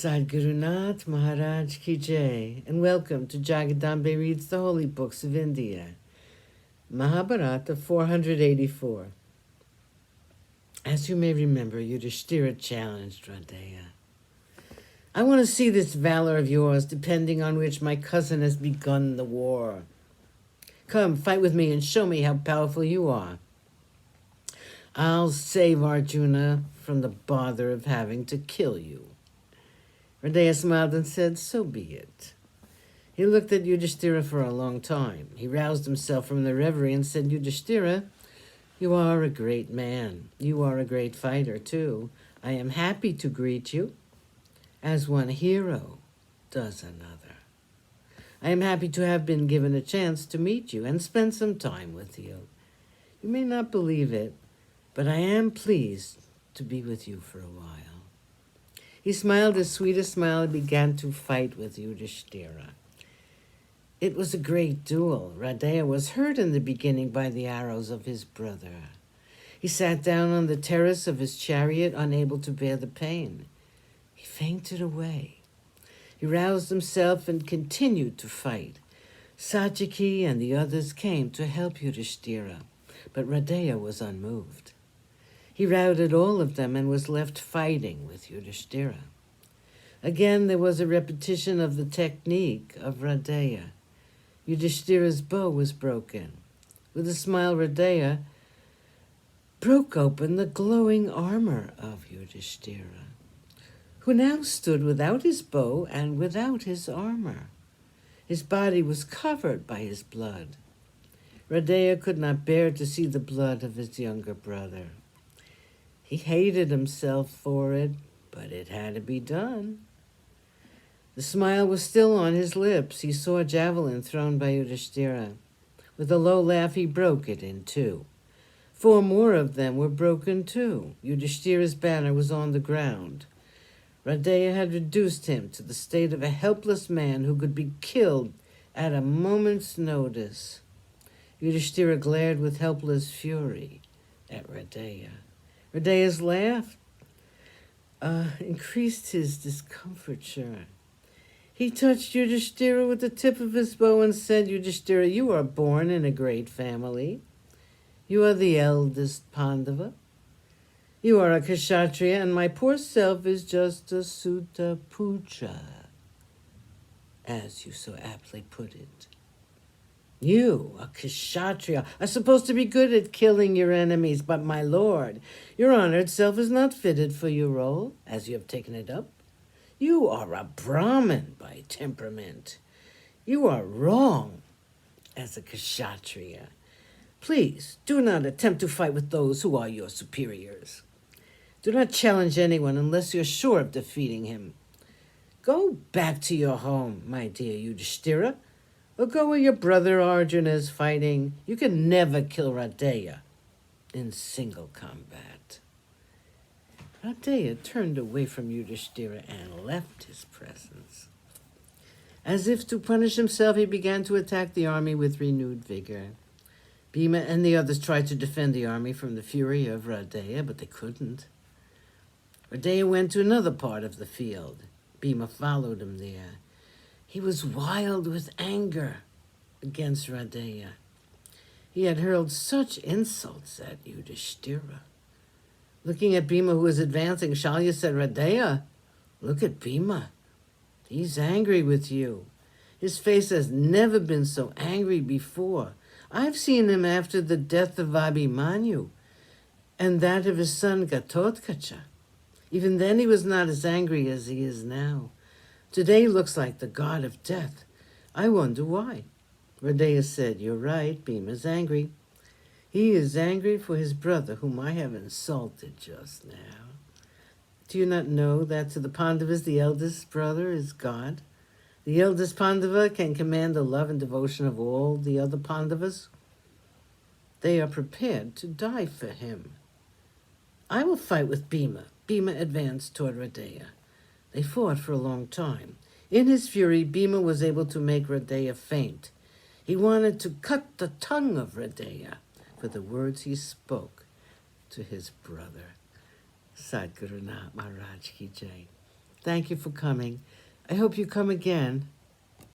Sadhgurunath Maharaj Ki Jai, and welcome to Jagadambe Reads the Holy Books of India. Mahabharata484. As you may remember, Yudhishthira challenged Radeya. I want to see this valor of yours, depending on which my cousin has begun the war. Come, fight with me and show me how powerful you are. I'll save Arjuna from the bother of having to kill you. Radeya smiled and said, so be it. He looked at Yudhishthira for a long time. He roused himself from the reverie and said, Yudhishthira, you are a great man. You are a great fighter, too. I am happy to greet you, as one hero does another. I am happy to have been given a chance to meet you and spend some time with you. You may not believe it, but I am pleased to be with you for a while. He smiled his sweetest smile and began to fight with Yudhishthira. It was a great duel. Radeya was hurt in the beginning by the arrows of his brother. He sat down on the terrace of his chariot, unable to bear the pain. He fainted away. He roused himself and continued to fight. Satyaki and the others came to help Yudhishthira, but Radeya was unmoved. He routed all of them and was left fighting with Yudhishthira. Again, there was a repetition of the technique of Radeya. Yudhishthira's bow was broken. With a smile, Radeya broke open the glowing armor of Yudhishthira, who now stood without his bow and without his armor. His body was covered by his blood. Radeya could not bear to see the blood of his younger brother. He hated himself for it, but it had to be done. The smile was still on his lips. He saw a javelin thrown by Yudhishthira. With a low laugh, he broke it in two. 4 more of them were broken too. Yudhishthira's banner was on the ground. Radeya had reduced him to the state of a helpless man who could be killed at a moment's notice. Yudhishthira glared with helpless fury at Radeya. Radeya's laugh increased his discomfiture. He touched Yudhishthira with the tip of his bow and said, Yudhishthira, you are born in a great family. You are the eldest Pandava. You are a Kshatriya, and my poor self is just a Sutta Puja, as you so aptly put it. You, a Kshatriya, are supposed to be good at killing your enemies, but my lord, your honored self is not fitted for your role, as you have taken it up. You are a Brahmin by temperament. You are wrong as a Kshatriya. Please, do not attempt to fight with those who are your superiors. Do not challenge anyone unless you're sure of defeating him. Go back to your home, my dear Yudhishthira, or go where your brother Arjuna is fighting. You can never kill Radeya in single combat. Radeya turned away from Yudhishthira and left his presence. As if to punish himself, he began to attack the army with renewed vigor. Bhima and the others tried to defend the army from the fury of Radeya, but they couldn't. Radeya went to another part of the field. Bhima followed him there. He was wild with anger against Radeya. He had hurled such insults at Yudhishthira. Looking at Bhima, who was advancing, Shalya said, Radeya, look at Bhima. He's angry with you. His face has never been so angry before. I've seen him after the death of Abhimanyu and that of his son Gatotkacha. Even then he was not as angry as he is now. Today he looks like the god of death. I wonder why. Radeya said, you're right, Bhima's angry. He is angry for his brother, whom I have insulted just now. Do you not know that to the Pandavas the eldest brother is God? The eldest Pandava can command the love and devotion of all the other Pandavas. They are prepared to die for him. I will fight with Bhima. Bhima advanced toward Radeya. They fought for a long time. In his fury, Bhima was able to make Radeya faint. He wanted to cut the tongue of Radeya for the words he spoke to his brother. Sadhgurunath Maharaj Ki Jai. Thank you for coming. I hope you come again.